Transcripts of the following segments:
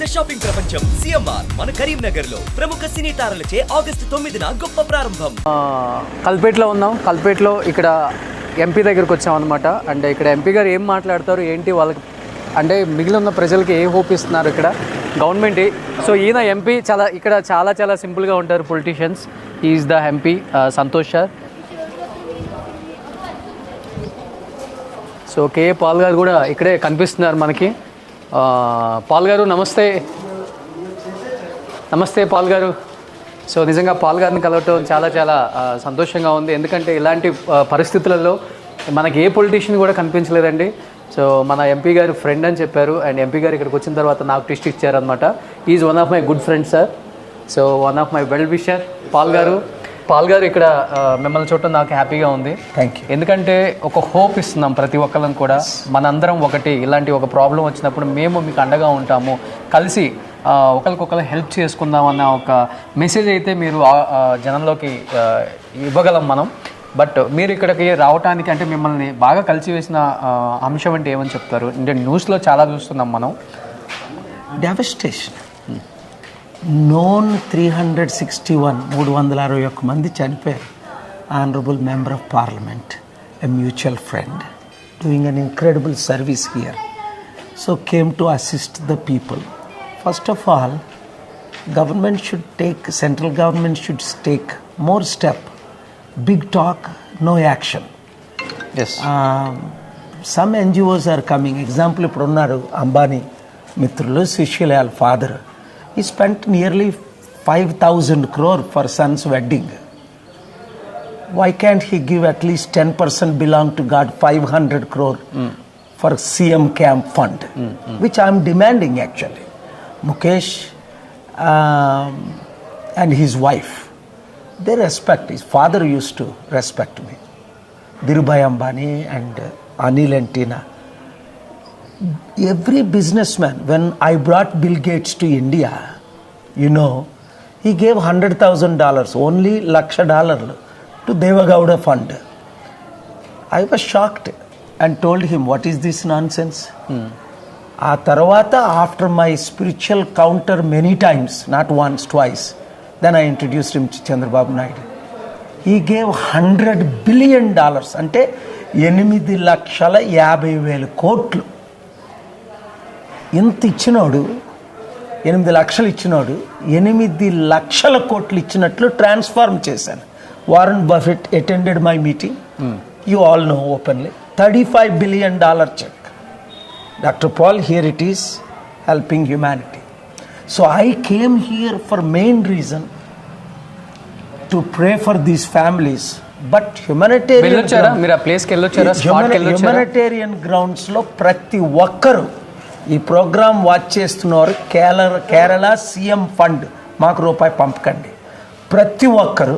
పెద్ద షాపింగ్ ప్రపంచం సిఎంఆర్ మన కరీంనగర్ లో ప్రముఖ సినీ తారలచే ఆగస్టు 9న గొప్ప ప్రారంభం. కల్పేట్లో ఉన్నాం. కల్పేట్లో ఇక్కడ ఎంపీ దగ్గరకు వచ్చాం అనమాట. అంటే ఇక్కడ ఎంపీ గారు ఏం మాట్లాడతారు ఏంటి, వాళ్ళకి అంటే మిగిలిన ప్రజలకి ఏ హోప్ ఇస్తున్నారు ఇక్కడ గవర్నమెంట్. సో ఈయన ఎంపీ ఇక్కడ చాలా సింపుల్గా ఉంటారు politicians. Is the MP Santosh sir. So K Paul గారు కూడా ఇక్కడే కనిపిస్తున్నారు మనకి. పాల్ గారు నమస్తే. నమస్తే పాల్ గారు. సో నిజంగా పాల్ గారిని కలవటం చాలా సంతోషంగా ఉంది. ఎందుకంటే ఇలాంటి పరిస్థితులలో మనకి ఏ పొలిటీషియన్ కూడా కనిపించలేదండి. సో మన ఎంపీ గారు ఫ్రెండ్ అని చెప్పారు. అండ్ ఎంపీ గారు ఇక్కడికి వచ్చిన తర్వాత నాకు టిస్ట్ ఇచ్చారనమాట. Is one of my good friend sir. So one of my well wisher Paul గారు. పాల్ గారు ఇక్కడ మిమ్మల్ని చూడటం నాకు హ్యాపీగా ఉంది. Thank you. ఎందుకంటే ఒక హోప్ ఇస్తున్నాం ప్రతి ఒక్కళ్ళం కూడా. మనందరం ఒకటి, ఇలాంటి ఒక ప్రాబ్లం వచ్చినప్పుడు మేము మీకు అండగా ఉంటాము, కలిసి ఒకరికొకరు హెల్ప్ చేసుకుందాం అన్న ఒక మెసేజ్ అయితే మీరు జనంలోకి ఇవ్వగలం మనం. బట్ మీరు ఇక్కడికి రావడానికి అంటే మిమ్మల్ని బాగా కలిసి వేసిన అంశం అంటే ఏమని చెప్తారు? అంటే న్యూస్లో చాలా చూస్తున్నాం మనం. డెవస్టేషన్. నోన్ 361 మంది చనిపోయారు. Honourable member of parliament, a mutual friend, doing an incredible service here. So came to assist the people. First of all, central government should take more step. Big talk, no action. Some NGOs are coming. Example ఇప్పుడు ఉన్నారు అంబానీ మిత్రులు, Sushil father. He spent nearly 5,000 crore for son's wedding. Why can't he give at least 10% belong to God, 500 crore for CM camp fund, which I am demanding actually. Mukesh and his wife, they respect. His father used to respect me. Dhirubhai Ambani and Anil and Tina. Every businessman, when I brought Bill Gates to India, he gave $100,000, only $1,00,000 to Devagowda fund. I was shocked and told him, what is this nonsense? A tarvata, after my spiritual counter many times, not once, twice, then I introduced him to Chandrababu Naidu. He gave $100 billion, ante 8,50,000 కోట్లు. ఇంత ఇచ్చినోడు, 8 లక్షలు ఇచ్చినోడు 8 లక్షల కోట్లు ఇచ్చినట్లు transform చేశాను. Warren Buffett attended my meeting. You all know openly. $35 billion check. Doctor Paul, here it is, helping humanity. So I came here for main reason to pray for these families. But humanitarian గ్రౌండ్స్లో ప్రతి ఒక్కరు ఈ program watch చేస్తున్నవారు Kerala CM fund మాకు రూపాయి పంపకండి. ప్రతి ఒక్కరు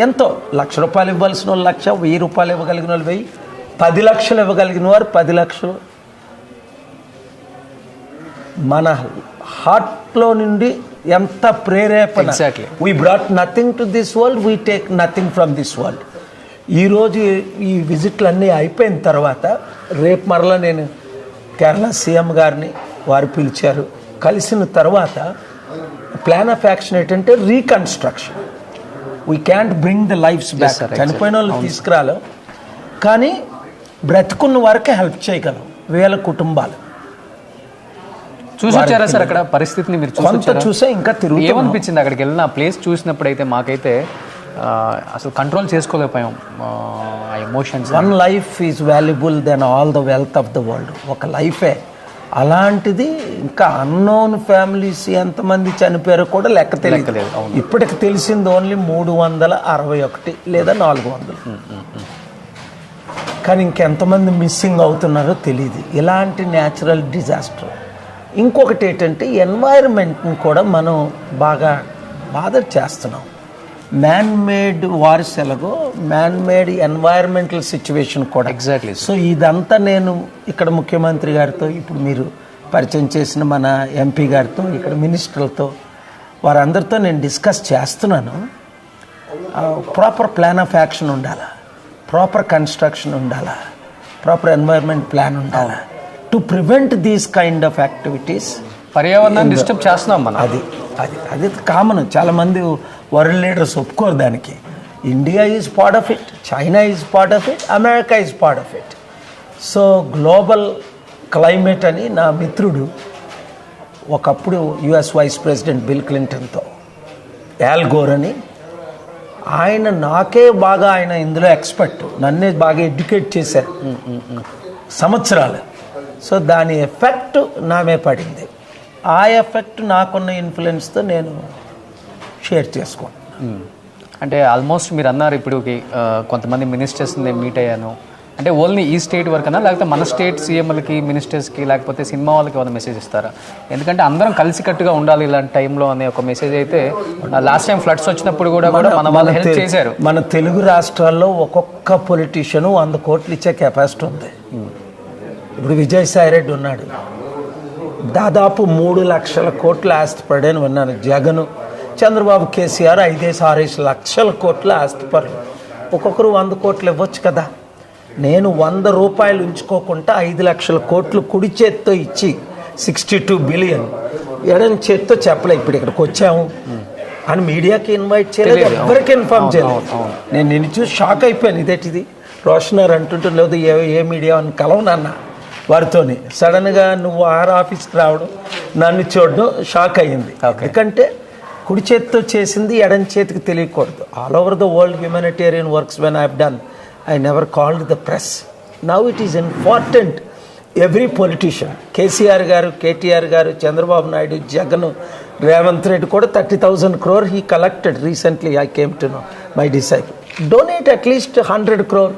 ఎంతో ₹1,00,000 ఇవ్వాల్సిన వాళ్ళు 1,00,000, ₹1,000 ఇవ్వగలిగిన వాళ్ళు 1,000, 10 లక్షలు ఇవ్వగలిగిన వారు 10 లక్షలు. మన హార్ట్లో నుండి ఎంత ప్రేరేపణ. We brought nothing to this world, we take nothing from this world. ఈరోజు ఈ విజిట్లు అన్నీ అయిపోయిన తర్వాత రేపు మరలా నేను కేరళ సీఎం గారిని వారు పిలిచారు. కలిసిన తర్వాత ప్లాన్ ఆఫ్ యాక్షన్ ఏంటంటే reconstruction. We can't bring the lifes back. చనిపోయిన వాళ్ళు తీసుకురాలేం, కానీ బ్రతుకున్న వరకే హెల్ప్ చేయగలం. 1000 కుటుంబాలు చూసొచ్చారా సార్ అక్కడ పరిస్థితిని? మీరు చూసా, ఇంకా తిరుగుతూ. ఏమనిపించింది అక్కడికి వెళ్ళిన ప్లేస్ చూసినప్పుడు? అయితే మాకైతే అసలు కంట్రోల్ చేసుకోలేకపోయాం ఆ emotions. One life is valuable then all the wealth of the world. ఒక లైఫే. అలాంటిది ఇంకా అన్నోన్ ఫ్యామిలీస్ ఎంతమంది చనిపోయారో కూడా లెక్క తెలియదు. ఇప్పటికి తెలిసింది ఓన్లీ 361 లేదా 400. కానీ ఇంకెంతమంది మిస్సింగ్ అవుతున్నారో తెలియదు. ఇలాంటి న్యాచురల్ డిజాస్టర్. ఇంకొకటి ఏంటంటే ఎన్వైరన్మెంట్ని కూడా మనం బాగా బాధ చేస్తున్నాం. మ్యాన్ మేడ్ వార్స్ ఎలాగో మ్యాన్ మేడ్ ఎన్వైరన్మెంటల్ సిచ్యువేషన్ కూడా. ఎగ్జాక్ట్లీ. సో ఇదంతా నేను ఇక్కడ ముఖ్యమంత్రి గారితో, ఇప్పుడు మీరు పరిచయం చేసిన మన ఎంపీ గారితో, ఇక్కడ మినిస్టర్లతో, వారందరితో నేను డిస్కస్ చేస్తున్నాను. ప్రాపర్ ప్లాన్ ఆఫ్ యాక్షన్ ఉండాలా, ప్రాపర్ కన్స్ట్రక్షన్ ఉండాలా, ప్రాపర్ ఎన్వైరన్మెంట్ ప్లాన్ ఉండాలా to prevent these kind of activities పర్యావరణాన్ని డిస్టర్బ్ చేస్తున్నాం మనం. అది అది అది కామన్. చాలామంది వరల్డ్ లీడర్స్ ఒప్పుకోరు దానికి. India is part of it, China is part of it, America is part of it. So global climate అని నా మిత్రుడు ఒకప్పుడు యుఎస్ వైస్ ప్రెసిడెంట్ బిల్ క్లింటన్తో యాల్ గోర్ అని, ఆయన నాకే బాగా, ఆయన ఇందులో ఎక్స్పర్ట్, నన్నే బాగా ఎడ్యుకేట్ చేశారు సంవత్సరాలు. సో దాని ఎఫెక్ట్ నామే పడింది. ఆ ఎఫెక్ట్ నాకున్న ఇన్ఫ్లుయెన్స్తో నేను షేర్ చేసుకున్నాను. అంటే ఆల్మోస్ట్ మీరు అన్నారు ఇప్పుడు కొంతమంది మినిస్టర్స్ నేను మీట్ అయ్యాను అంటే ఓన్లీ ఈ స్టేట్ వరకనా, లేకపోతే మన స్టేట్ సీఎంలకి, మినిస్టర్స్కి, లేకపోతే సినిమా వాళ్ళకి ఏమైనా మెసేజ్ ఇస్తారా? ఎందుకంటే అందరం కలిసికట్టుగా ఉండాలి ఇలాంటి టైంలో అనే ఒక మెసేజ్ అయితే లాస్ట్ టైం ఫ్లడ్స్ వచ్చినప్పుడు కూడా మన వాళ్ళు హెల్ప్ చేశారు. మన తెలుగు రాష్ట్రాల్లో ఒక్కొక్క పొలిటీషియను 100 కోట్లు ఇచ్చే కెపాసిటీ ఉంది. ఇప్పుడు విజయసాయిరెడ్డి ఉన్నాడు, దాదాపు 3 లక్షల కోట్ల ఆస్తిపడని విన్నాను. జగన్, చంద్రబాబు, కేసీఆర్ 5-6 లక్షల కోట్ల ఆస్తిపరులు. ఒక్కొక్కరు 100 కోట్లు ఇవ్వచ్చు కదా. నేను 100 రూపాయలు ఉంచుకోకుండా 5 లక్షల కోట్లు కుడి చేత్తో ఇచ్చి 62 బిలియన్ ఎడం చేత్తో చెప్పలే ఇప్పుడు ఇక్కడికి వచ్చాము అని మీడియాకి ఇన్వైట్ చేయలేదు, ఎవరికి ఇన్ఫార్మ్ చేయలేదు. నేను నిన్ను చూసి షాక్ అయిపోయాను. ఇదేంటిది రోషనర్ అంటుంటే లేదు ఏ మీడియా అని కలవనన్న వారితోని. సడన్గా నువ్వు ఆఫీస్కి రావడం, నన్ను చూడడం షాక్ అయ్యింది. ఎందుకంటే కుడి చేతితో చేసింది ఎడం చేతికి తెలియకూడదు. All over the world humanitarian works when I have done, I never called the press. Now it is important. Every politician, KCR garu, KTR garu, Chandrababu Naidu, Jagan, Revanth Reddy kuda 30,000 crore he collected recently. I came to know, my disciple. Donate at least 100 crore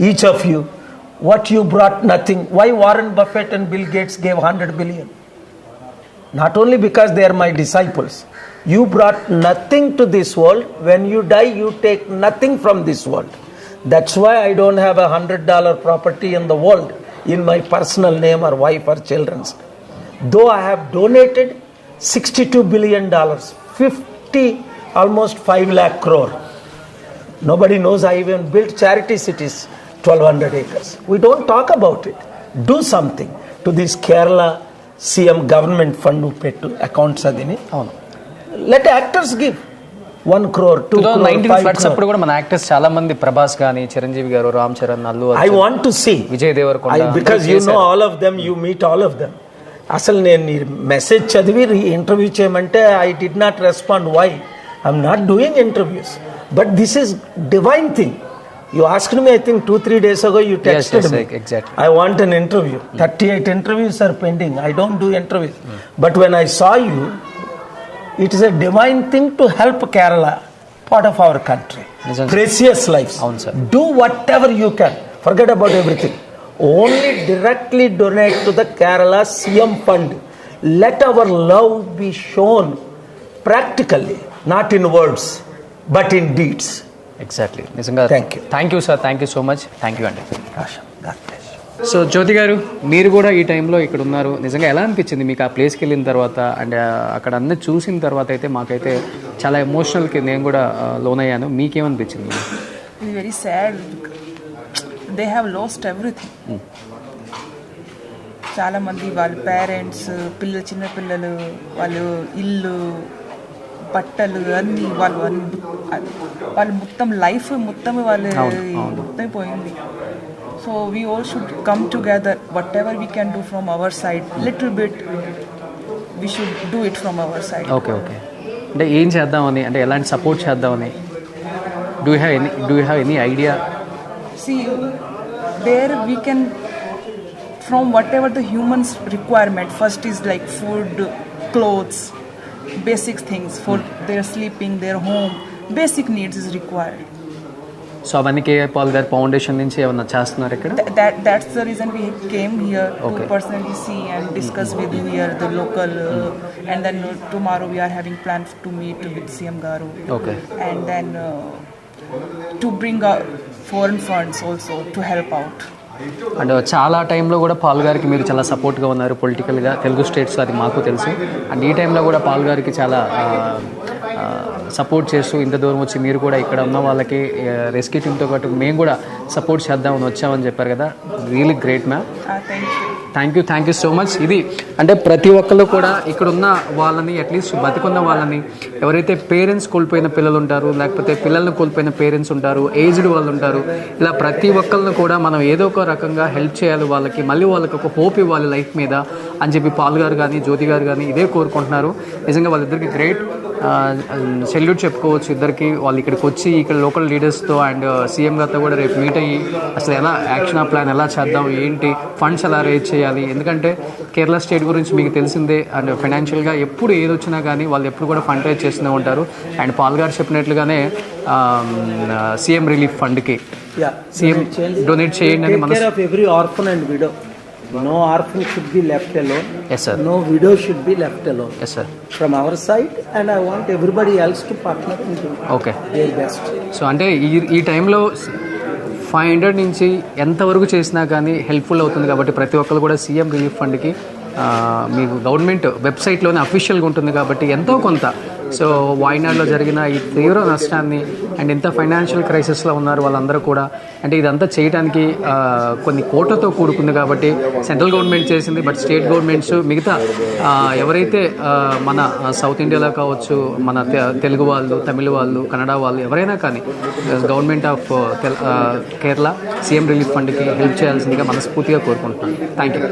each of you. What you brought nothing. Why Warren Buffett and Bill Gates gave 100 billion? Not only because they are my disciples. You brought nothing to this world. When you die, you take nothing from this world. That's why I don't have $100 property in the world in my personal name or wife or children's. Though I have donated $62 billion, 50, almost 5 lakh crore. Nobody knows I even built charity cities, 1,200 acres. We don't talk about it. Do something to this Kerala CM government fund pettu accounts adini. Let actors give 1 crore, 2 crore, 5 floods crore. అప్పుడు కూడా మన actors చాలా మంది, ప్రభాస్ గానీ, చిరంజీవి గారు, Ram Charan, Allu I Arjun, want to see. Vijay Devarakonda, Because you know all of them, you meet all of them. అసలు నేను message చదివి ఇంటర్వ్యూ చేయమంటే I did not respond. Why? I'm not doing interviews. But this is divine thing. You asked me, I think 2-3 days ago, you texted me. Exactly. I want an interview. 38 interviews are pending. I don't do interviews. But when I saw you, it is a divine thing to help Kerala, part of our country. Precious lives. Do whatever you can. Forget about everything. Only directly donate to the Kerala CM fund. Let our love be shown practically, not in words, but in deeds. Exactly, నిజంగా thank you sir, thank you so much. Thank you అండి. God bless you. So Jyoti garu, మీరు కూడా ఈ టైంలో ఇక్కడ ఉన్నారు. నిజంగా ఎలా అనిపించింది మీకు ఆ ప్లేస్కి వెళ్ళిన తర్వాత? అండ్ అక్కడ అన్నీ చూసిన తర్వాత అయితే మాకైతే చాలా ఎమోషనల్కి నేను కూడా లోనయ్యాను. మీకేమనిపించింది? Very sad. They have lost everything. చాలామంది వాళ్ళ పేరెంట్స్, చిన్నపిల్లలు, వాళ్ళు ఇల్లు, బట్టలు అన్నీ వాళ్ళు మొత్తం లైఫ్ మొత్తం వాళ్ళు మొత్తం పోయింది. So we all should come together. What ever we can do from our side, little bit we should do it from our side. Okay, అంటే ఏం చేద్దామని, అంటే ఎలాంటి సపోర్ట్ చేద్దామని? Do you have any idea? See, there we can, from whatever the humans requirement, first is like food, clothes, basic things for their sleeping, their home, basic needs is required. So అవన్నీ KA Paul గారి foundation నుంచి ఏమన్నా చేస్తున్నారు ఇక్కడ? That's the reason we came here to personally see and discuss with you here, the local, and then tomorrow we are having plans to meet with CM Garu. Okay. And then to bring foreign funds also to help out. And చాలా టైంలో కూడా Paul గారికి మీరు చాలా సపోర్ట్గా ఉన్నారు పొలిటికల్గా తెలుగు స్టేట్స్లో, అది మాకు తెలుసు. అండ్ ఈ టైంలో కూడా పాల్ గారికి చాలా సపోర్ట్ చేస్తూ ఇంత దూరం వచ్చి మీరు కూడా ఇక్కడ ఉన్న వాళ్ళకి రెస్క్యూ టీమ్తో పాటు మేము కూడా సపోర్ట్ చేద్దామని వచ్చామని చెప్పారు కదా. Really great ma'am. Thank you. Thank you so much. ఇది అంటే ప్రతి ఒక్కళ్ళు కూడా ఇక్కడ ఉన్న వాళ్ళని అట్లీస్ట్ బతికున్న వాళ్ళని, ఎవరైతే పేరెంట్స్ కోల్పోయిన పిల్లలు ఉంటారు, లేకపోతే పిల్లల్ని కోల్పోయిన పేరెంట్స్ ఉంటారు, ఏజ్డ్ వాళ్ళు ఉంటారు, ఇలా ప్రతి ఒక్కళ్ళని కూడా మనం ఏదో ఒక రకంగా హెల్ప్ చేయాలి, వాళ్ళకి మళ్ళీ వాళ్ళకి ఒక హోప్ ఇవ్వాలి లైఫ్ మీద అని చెప్పి పాల్ గారు కానీ జ్యోతి గారు కానీ ఇదే కోరుకుంటున్నారు. నిజంగా వాళ్ళిద్దరికి గ్రేట్ సెల్యూట్ చెప్పుకోవచ్చు ఇద్దరికి. వాళ్ళు ఇక్కడికి వచ్చి ఇక్కడ లోకల్ లీడర్స్తో అండ్ సీఎం గారితో కూడా రేపు మీట్ అయ్యి అసలు ఎలా యాక్షన్ ప్లాన్ ఎలా చేద్దాం, ఏంటి ఫండ్స్ ఎలా రేజ్ చేయాలి. ఎందుకంటే కేరళ స్టేట్ గురించి మీకు తెలిసిందే, అండ్ ఫైనాన్షియల్గా ఎప్పుడు ఏది వచ్చినా కానీ వాళ్ళు ఎప్పుడు కూడా ఫండ్ రేజ్ చేస్తూనే ఉంటారు. అండ్ పాల్ గారు చెప్పినట్లుగానే సీఎం రిలీఫ్ ఫండ్కి సీఎం డొనేట్ చేయండి అని మన every orphan and widow. No orphan should be left alone. Yes, sir. No widow should be left alone. Yes, sir. From our side, and I want everybody else to partner and do their best. So అంటే ఈ టైంలో 500 నుంచి ఎంతవరకు చేసినా కానీ helpful అవుతుంది కాబట్టి ప్రతి ఒక్కరు కూడా సీఎం రిలీఫ్ ఫండ్కి మీకు గవర్నమెంట్ వెబ్సైట్లోనే అఫీషియల్గా ఉంటుంది కాబట్టి ఎంతో కొంత. సో వాయినాడ్లో జరిగిన ఈ తీవ్ర నష్టాన్ని అండ్ ఎంత ఫైనాన్షియల్ క్రైసిస్లో ఉన్నారు వాళ్ళందరూ కూడా, అంటే ఇదంతా చేయడానికి కొన్ని కోట్లతో కూడుకుంది కాబట్టి సెంట్రల్ గవర్నమెంట్ చేసింది. బట్ స్టేట్ గవర్నమెంట్స్ మిగతా ఎవరైతే మన సౌత్ ఇండియాలో కావచ్చు, మన తెలుగు వాళ్ళు, తమిళ వాళ్ళు, కన్నడ వాళ్ళు ఎవరైనా కానీ government of Kerala CM relief ఫండ్కి హెల్ప్ చేయాల్సిందిగా మనస్ఫూర్తిగా కోరుకుంటున్నాను. Thank you.